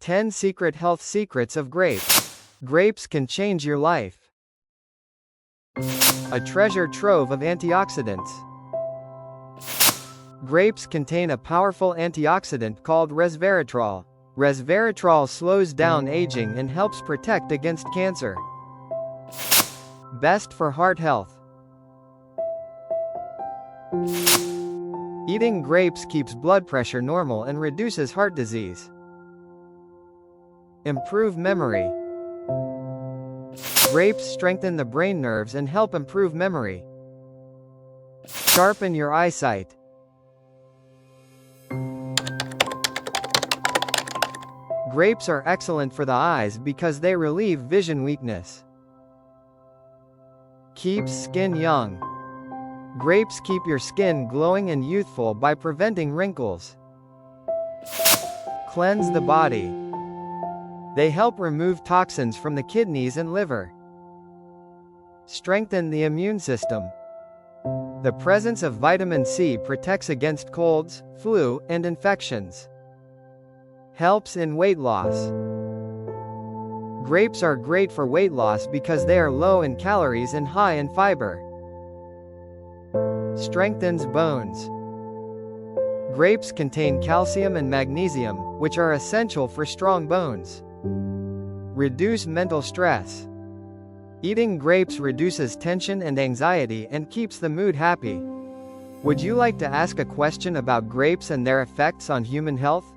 10 Secret Health Secrets of Grapes. Grapes can change your life. A treasure trove of antioxidants. Grapes contain a powerful antioxidant called resveratrol. Resveratrol slows down aging and helps protect against cancer. Best for heart health. Eating grapes keeps blood pressure normal and reduces heart disease. Improve memory. Grapes strengthen the brain nerves and help improve memory. Sharpen your eyesight. Grapes are excellent for the eyes because they relieve vision weakness. Keeps skin young. Grapes keep your skin glowing and youthful by preventing wrinkles. Cleanse the body. They help remove toxins from the kidneys and liver. Strengthen the immune system. The presence of vitamin C protects against colds, flu, and infections. Helps in weight loss. Grapes are great for weight loss because they are low in calories and high in fiber. Strengthens bones. Grapes contain calcium and magnesium, which are essential for strong bones. Reduce mental stress. Eating grapes reduces tension and anxiety and keeps the mood happy. Would you like to ask a question about grapes and their effects on human health?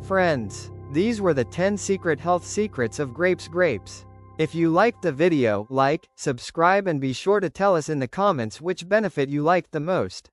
Friends, these were the 10 secret health secrets of grapes. If you liked the video, like, subscribe and be sure to tell us in the comments which benefit you liked the most.